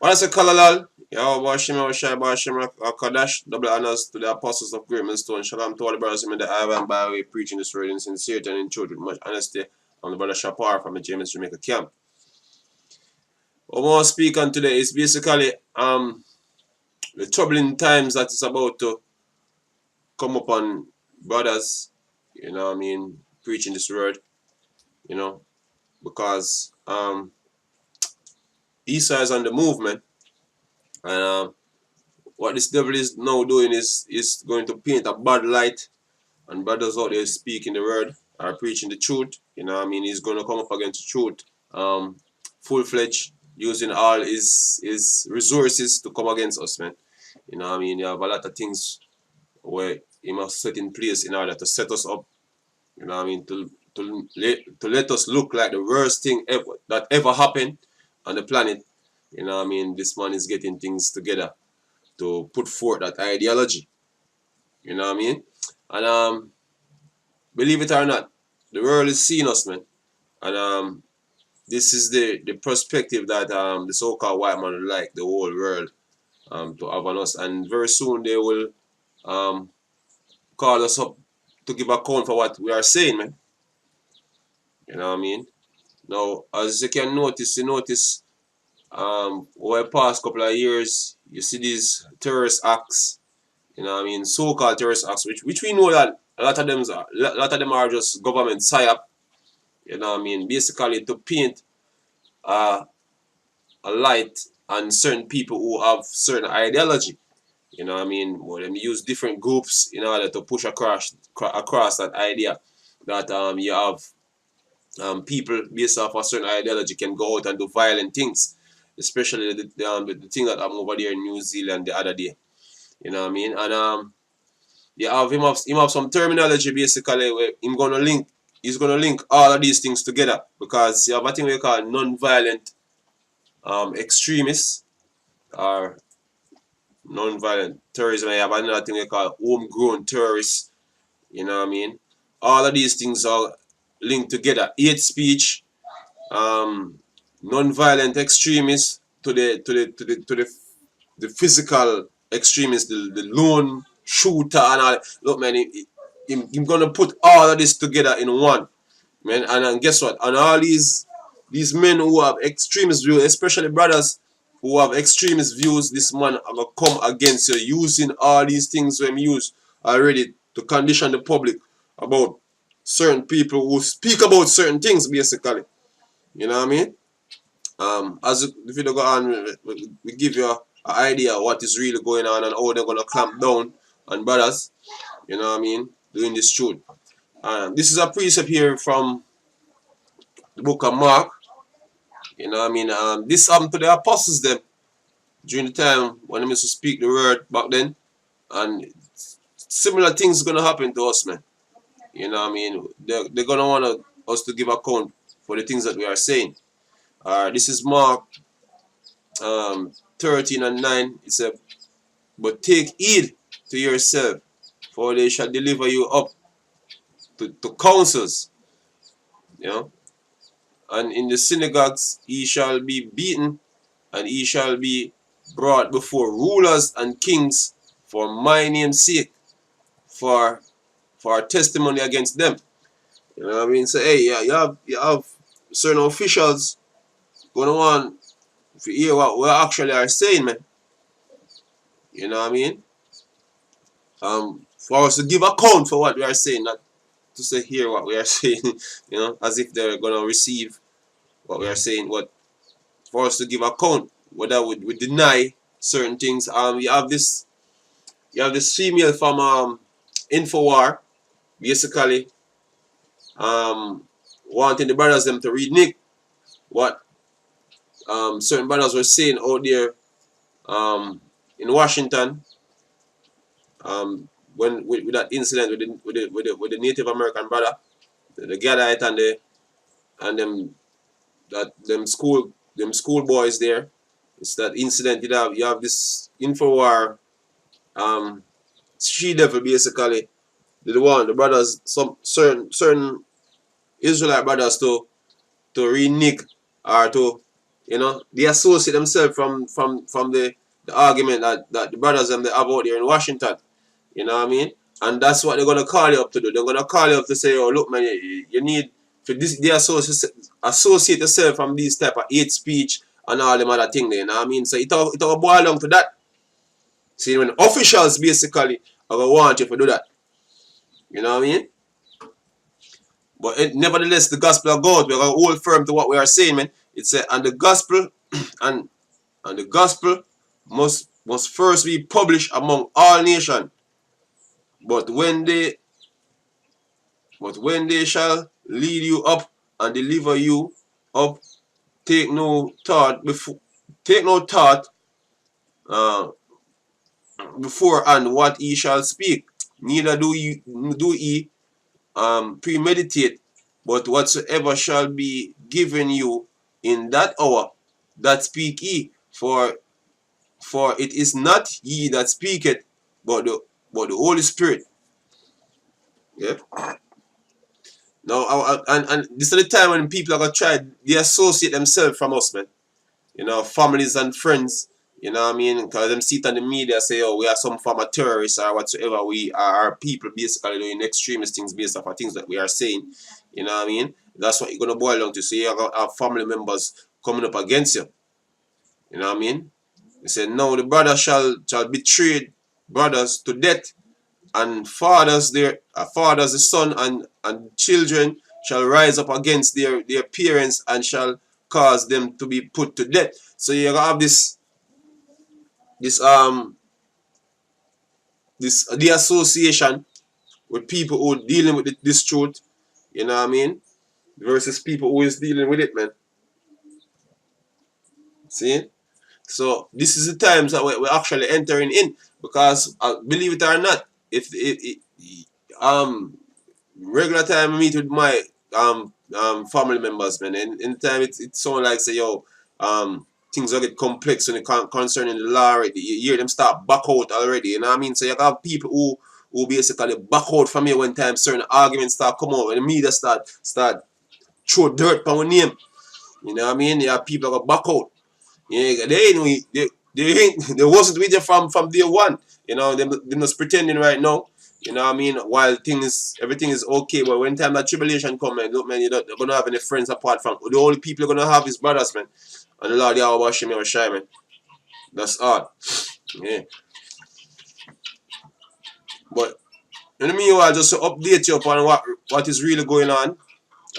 What I say, Kalalal? Yahweh Bashim, Shai Bashim, Kadash, double honors to the apostles of great millstone. Shalom to all the brothers in the Ivan Byway, preaching this word in sincerity and in truth with much honesty. I'm the brother Shapar from the Jamaica camp. What I want to speak on today is basically the troubling times that is about to come upon brothers, you know what I mean, preaching this word, you know, because Esau is on the movement, and what this devil is now doing is going to paint a bad light and brothers out there speaking the word or preaching the truth. You know what I mean? He's going to come up against the truth full-fledged, using all his resources to come against us, man. You know what I mean? You have a lot of things where he must set in place in order to set us up, you know what I mean, to let us look like the worst thing that ever happened on the planet. You know what I mean? This man is getting things together to put forth that ideology. You know what I mean? And believe it or not, the world is seeing us, man. And this is the perspective that the so-called white man would like the whole world to have on us. And very soon they will call us up to give account for what we are saying, man. You know what I mean? Now, as you can notice, over the past couple of years, you see these terrorist acts, you know what I mean, so-called terrorist acts, which we know that a lot of them are just government psyop, you know what I mean, basically to paint a light on certain people who have certain ideology, you know what I mean, where them use different groups in order to push across that idea that you have people based off a certain ideology can go out and do violent things, especially the thing that happened over there in New Zealand the other day. You know what I mean? And you have him have some terminology basically where he's gonna link all of these things together, because you have a thing we call non-violent extremists or non-violent terrorism, and you have another thing we call homegrown terrorists. You know what I mean? All of these things are linked together. Hate speech, non-violent extremists to the physical extremists, the lone shooter and all. Look, man, I'm gonna put all of this together in one, man. And guess what? And all these men who have extremist views, especially brothers who have extremist views, this man are gonna come against you using all these things we use already to condition the public about certain people who speak about certain things, basically. You know what I mean? As the video go on, we give you an idea of what is really going on and how they're gonna clamp down on brothers. You know what I mean? Doing this truth. This is a precept here from the book of Mark. You know what I mean? This happened to the apostles them during the time when they used to speak the word back then, and similar things gonna happen to us, man. You know what I mean? They're gonna want us to give account for the things that we are saying. This is Mark 13 and 9. It said, "But take heed to yourself, for they shall deliver you up to councils, you know, and in the synagogues he shall be beaten, and he shall be brought before rulers and kings for my name's sake, for testimony against them." You know what I mean? So hey, yeah, you have certain officials gonna want to hear what we actually are saying, man. You know what I mean? For us to give account for what we are saying, not to say hear what we are saying, you know, as if they're gonna receive what we are saying. But for us to give account, whether we deny certain things. You have this female from Infowar, basically wanting the brothers them to read Nick what certain brothers were saying out there in Washington, when with that incident with the Native American brother, the Gadite and them school boys there. It's that incident. You have this Infowar she devil basically the one the brothers, some certain Israelite brothers to renege or to You know, they associate themselves from the argument that the brothers and they have out there in Washington. You know what I mean? And that's what they're gonna call you up to do. They're gonna call you up to say, "Oh, look, man, you need for this. They associate yourself from these type of hate speech and all them other thing. There, you know what I mean? So it all boil down to that. See, when officials basically are gonna want you to do that. You know what I mean? But nevertheless, the gospel of God, we're gonna hold firm to what we are saying, man. It's and the gospel and the gospel must first be published among all nations. But when they shall lead you up and deliver you up, take no thought uh, beforehand what ye shall speak, neither do ye premeditate, but whatsoever shall be given you in that hour, that speak ye, for it is not ye that speaketh, but the Holy Spirit. Yeah. Now, and this is the time when people are gonna try they associate themselves from us, man. You know, families and friends. You know what I mean? Because them see it on the media say, oh, we are some form of terrorists or whatsoever. We are people basically doing extremist things based off of things that we are saying. You know what I mean? That's what you're gonna boil down to. So you have family members coming up against you. You know what I mean? He said, no, the brother shall betray brothers to death, and fathers the son, and children shall rise up against their parents and shall cause them to be put to death. So you have this the association with people who are dealing with this truth, you know what I mean, versus people who is dealing with it, man. See? So this is the times that we're actually entering in, because believe it or not, if regular time I meet with my family members, man, and in time it sound like say, yo, things will get complex when it concerning the law already. You hear them start back out already, you know what I mean? So you have people who basically back out from you when time certain arguments start come out and the media start throw dirt on our name. You know what I mean? You have people that go back out. Yeah, they wasn't with you from day one. You know, they just pretending right now. You know what I mean? While everything is okay, but when time that tribulation come, man, look, man, you're not gonna have any friends apart from the only people you're gonna have is brothers, man. And the Lord Yahweh Hashem or shy, man. That's all. Yeah. But in the meanwhile, just to update you upon what is really going on,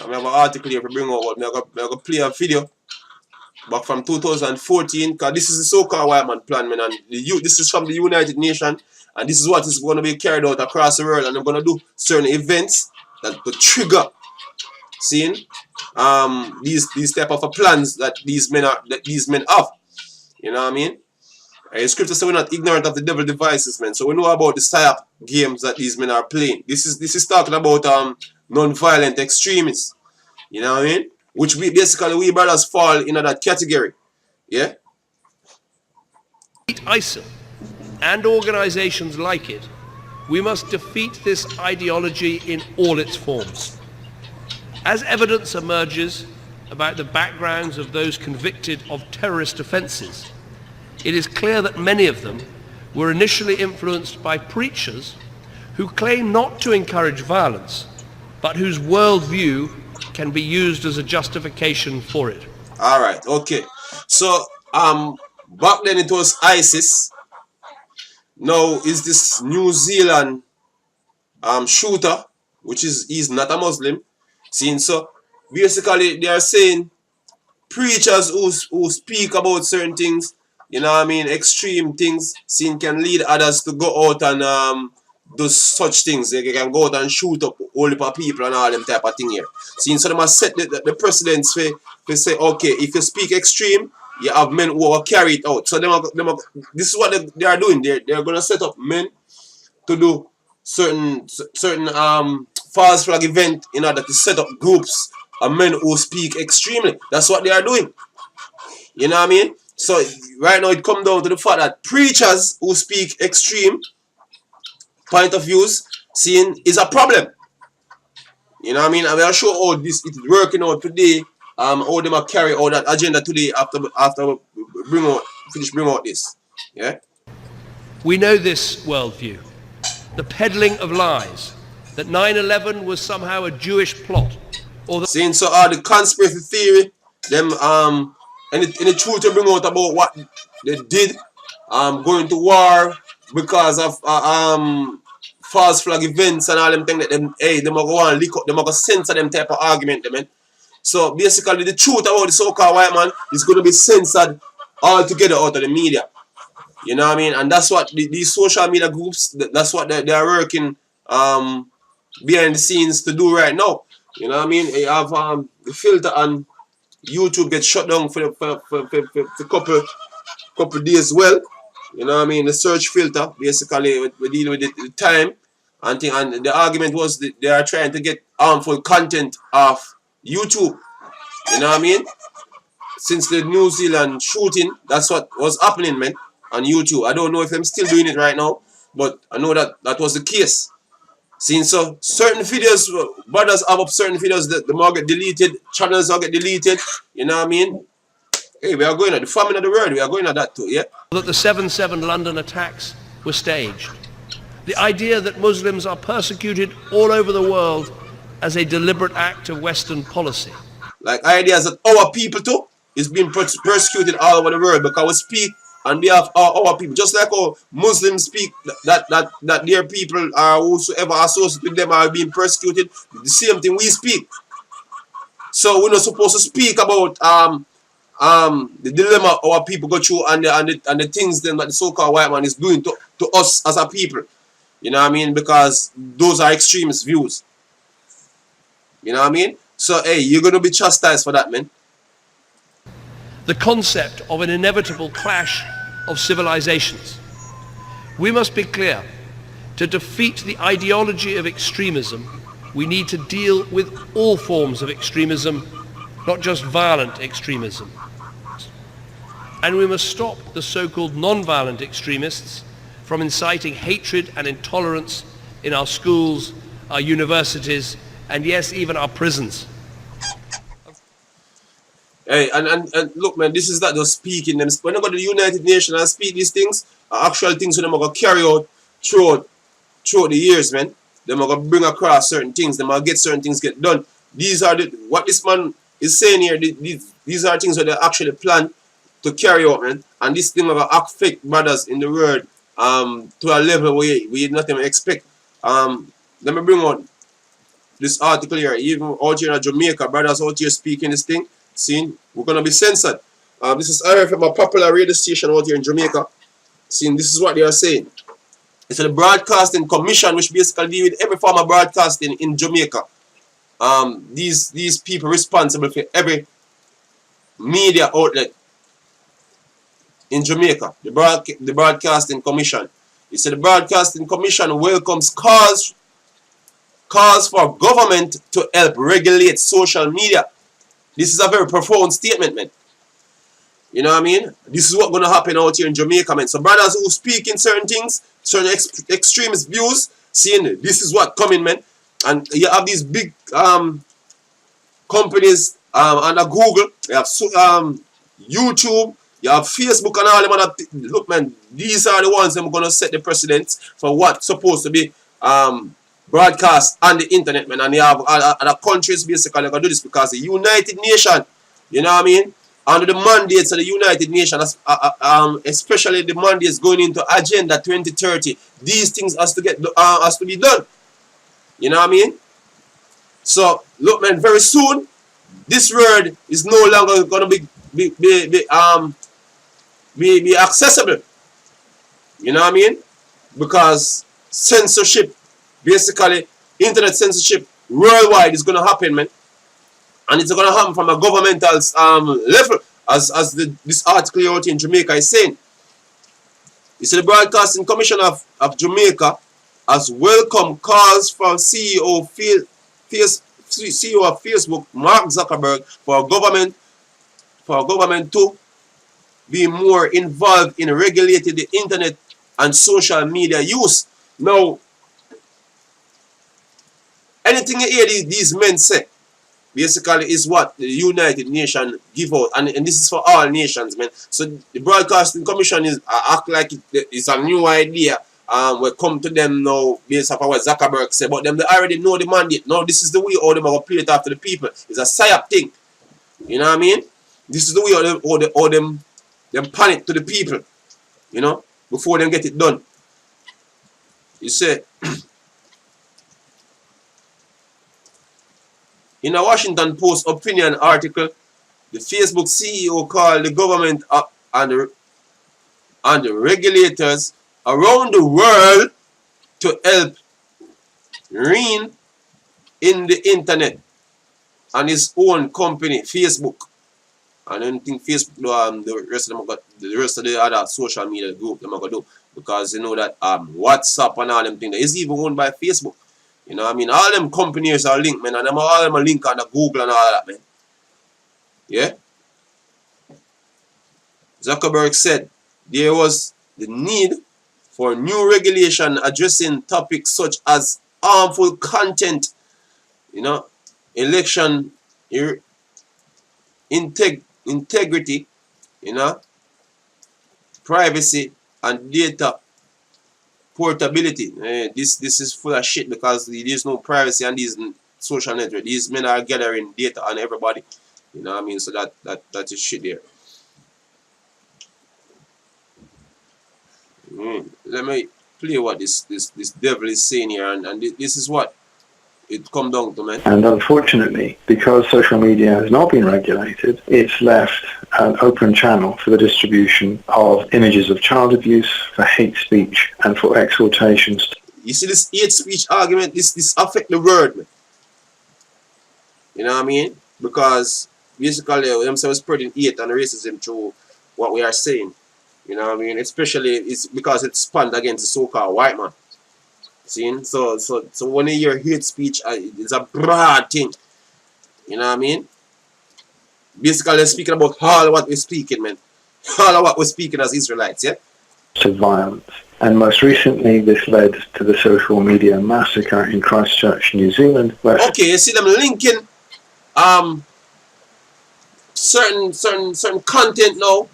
I have an article here to bring out. I'm gonna play a video back from 2014, because this is the so-called white man plan, man, and this is from the United Nations, and this is what is going to be carried out across the world, and they're going to do certain events that will trigger seeing these type of plans that these men have. You know what I mean? The scripture says we're not ignorant of the devil devices, man. So we know about the psyop games that these men are playing. This is talking about non-violent extremists. You know what I mean? Which we brothers fall in that category. Yeah? ISIL and organizations like it, we must defeat this ideology in all its forms. As evidence emerges about the backgrounds of those convicted of terrorist offenses, it is clear that many of them were initially influenced by preachers who claim not to encourage violence, but whose worldview can be used as a justification for it. All right, okay. So back then it was ISIS. Now is this New Zealand shooter, which he's not a Muslim. Seeing, so basically they are saying preachers who speak about certain things, you know what I mean, extreme things, seeing can lead others to go out and do such things. They can go out and shoot up all the people and all them type of thing here. Seeing, so they must set the precedents for say, okay, if you speak extreme, you have men who will carry it out. So this is what they are doing. They're gonna set up men to do certain false flag event in order to set up groups of men who speak extremely. That's what they are doing. You know what I mean? So right now it comes down to the fact that preachers who speak extreme point of views, seeing, is a problem. You know what I mean? And we'll show how this is working out today how them a carry out that agenda today after we bring out this. Yeah. We know this worldview, the peddling of lies, that 9/11 was somehow a Jewish plot, or that Saying so the conspiracy theory, them any truth to bring out about what they did, going to war because of false flag events and all them things that them them are going to leak up, them are going to censor them type of argument them, man. So basically the truth about the so-called white man is going to be censored altogether out of the media. You know what I mean? And that's what these social media groups, that's what they are working behind the scenes to do right now. You know what I mean? You have the filter on YouTube get shut down for a couple days. Well, you know what I mean? The search filter, basically, we deal with the time and thing. And the argument was that they are trying to get harmful content off YouTube. You know what I mean? Since the New Zealand shooting, that's what was happening, man, on YouTube. I don't know if I'm still doing it right now, but I know that that was the case. Seeing so certain videos, brothers have up certain videos that the more get deleted, channels will get deleted. You know what I mean? Hey, we are going at the famine of the world. We are going at that too, yeah. the 7/7 London attacks were staged. The idea that Muslims are persecuted all over the world as a deliberate act of Western policy. Like ideas that our people too is being persecuted all over the world because we speak on behalf of our people. Just like how Muslims speak that their people are whosoever associated with them are being persecuted, the same thing we speak. So we're not supposed to speak about the dilemma our people go through and the things then that the so-called white man is doing to us as a people. You know what I mean? Because those are extremist views. You know what I mean? So hey, you're gonna be chastised for that, man. The concept of an inevitable clash of civilizations. We must be clear, to defeat the ideology of extremism, we need to deal with all forms of extremism, not just violent extremism. And we must stop the so-called non-violent extremists from inciting hatred and intolerance in our schools, our universities, and yes, even our prisons. Hey, and look, man, this is not just speaking them. When they go to the United Nations and speak these things, are actual things that they're going to carry out throughout the years, man. They're going to bring across certain things. They're going to get certain things get done. These are what this man is saying here. These are things that they actually plan to carry out, man. And this thing will affect brothers in the world to a level where we not even expect. Let me bring on this article here. Even out here in Jamaica, brothers out here speaking this thing. Seeing, we're going to be censored. This is I from a popular radio station out here in Jamaica. Seeing, this is what they are saying. It's the Broadcasting Commission, which basically deal with every form of broadcasting in Jamaica. These people responsible for every media outlet in Jamaica. The Broadcasting Commission. It said the Broadcasting Commission welcomes calls for government to help regulate social media. This is a very profound statement, man. You know what I mean? This is what's going to happen out here in Jamaica, man. So brothers who speak in certain things, certain extremist views, seeing this is what coming, man. And you have these big companies under Google, you have YouTube, you have Facebook and all them other. Look, man, these are the ones that are going to set the precedents for what's supposed to be broadcast on the internet, man. And you have other countries basically going to do this because the United Nations, you know what I mean, under the mandates of the United Nations, especially the mandates going into Agenda 2030, these things has to be done. You know what I mean? So look, man, very soon this word is no longer going to be accessible. You know what I mean? Because censorship, basically internet censorship worldwide is going to happen, man. And it's going to happen from a governmental level, as this article out in Jamaica is saying. You see, the Broadcasting Commission of Jamaica has welcomed calls from CEO of Facebook, Mark Zuckerberg, for government to be more involved in regulating the internet and social media use. Now, anything you hear these men say, basically is what the United Nations give out, and this is for all nations, man. So the Broadcasting Commission is act like it's a new idea. We come to them now based off what Zuckerberg said, but them they already know the mandate. Now this is the way how them are play it after the people. It's a psyop thing. You know what I mean? This is the way how them panic to the people. You know, before them get it done. You say in a Washington Post opinion article, the Facebook CEO called the government and the regulators around the world to help rein in the internet and his own company, Facebook. I don't think Facebook, the rest of them got the rest of the other social media group them are gonna do, because you know that WhatsApp and all them things is even owned by Facebook. You know what I mean? All them companies are linked, man, and all them are linked on the Google and all that, man. Yeah? Zuckerberg said there was the need for new regulation addressing topics such as harmful content, you know, election integrity, you know, privacy and data portability. This is full of shit, because there is no privacy on these social networks. These men are gathering data on everybody. You know what I mean? So that is shit there. Let me play what this devil is saying here, and this is what it come down to, man. And unfortunately, because social media has not been regulated, it's left an open channel for the distribution of images of child abuse, for hate speech, and for exhortations. You see this hate speech argument, this affect the world, man. You know what I mean? Because basically themselves spreading hate and racism through what we are saying. You know what I mean? Especially it's because it's spanned against the so-called white man. See? So when you hear hate speech, it's a broad thing. You know what I mean? Basically, they're speaking about all what we're speaking, man. All of what we're speaking as Israelites, yeah? To violence. And most recently, this led to the social media massacre in Christchurch, New Zealand. Where okay, you see them linking certain content now.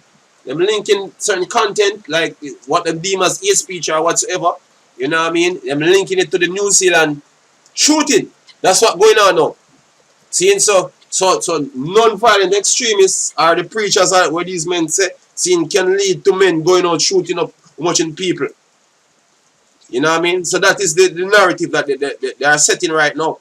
Them linking certain content, like what them deem as hate speech or whatsoever. You know what I mean? Them linking it to the New Zealand shooting. That's what's going on now. Seeing so non-violent extremists are the preachers are where these men say, seeing can lead to men going out shooting up watching people. You know what I mean? So that is the narrative that they are setting right now.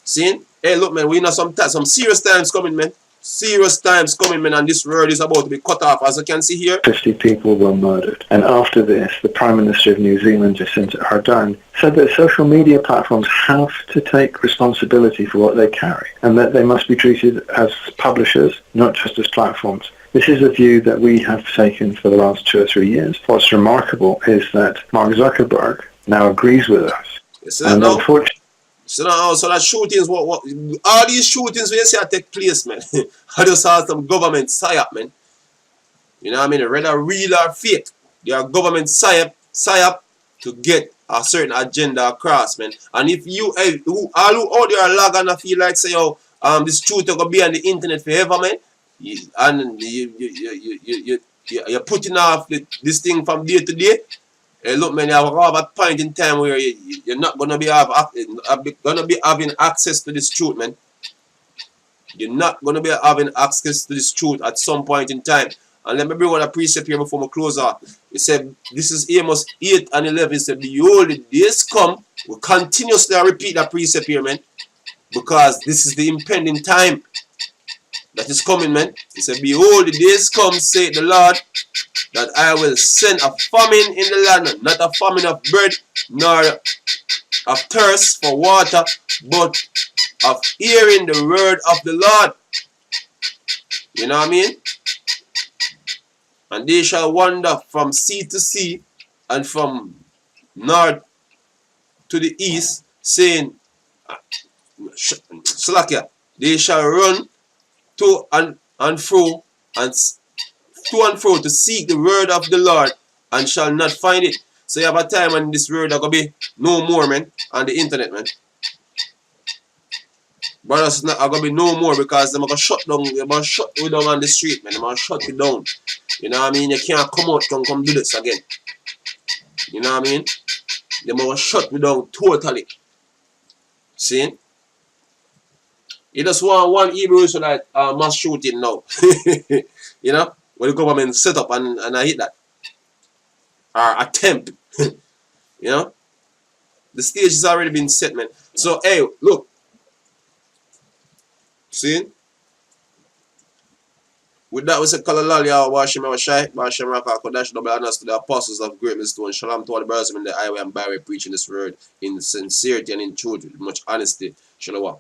Seeing? Hey, look, man, we know some serious times coming, man. Serious times coming, man, and this world is about to be cut off, as you can see here. 50 people were murdered. And after this, the Prime Minister of New Zealand, Jacinda Ardern, said that social media platforms have to take responsibility for what they carry, and that they must be treated as publishers, not just as platforms. This is a view that we have taken for the last 2 or 3 years. What's remarkable is that Mark Zuckerberg now agrees with us. Yes, and unfortunately, so that shootings, what all these shootings we see take place, man. I just saw some government psyop, man. You know what I mean? Whether real or fake, they are government psyop to get a certain agenda across, man. And if you all who out there are log on and feel like say, oh, this truth is gonna be on the internet forever, man. You're putting off this thing from day to day. Hey, look, man, you have a point in time where you're not gonna be having access to this truth, man. You're not gonna be having access to this truth at some point in time. And let me bring one a precept here before I close off. It said, this is Amos 8 and 11. It said, behold, the days come. We'll continuously repeat that precept here, man. Because this is the impending time that is coming, man. He said, behold, the days come, saith the Lord, that I will send a famine in the land, not a famine of bread, nor of thirst for water, but of hearing the word of the Lord. You know what I mean? And they shall wander from sea to sea, and from north to the east, saying, Slakia, they shall run to and fro to seek the word of the Lord, and shall not find it. So you have a time when this word are gonna be no more, man, on the internet, man. Brothers is not gonna be no more because they're gonna shut down, they're gonna shut you down on the street, man. They're gonna shut you down. You know what I mean? You can't come out, come do this again. You know what I mean? They're gonna shut me down totally. See? You just want one Hebrew Israelite mass shooting now. You know? When the government set up and I hit that. Or attempt. You know? The stage has already been set, man. So, hey, look. See? With that, we say, Kalalalya, Washim, Washai, Washim, Raka, Kodash, double honors to the apostles of great stone. Shalom to all the brothers in the highway and byway preaching this word in sincerity and in truth, with much honesty. Shalom.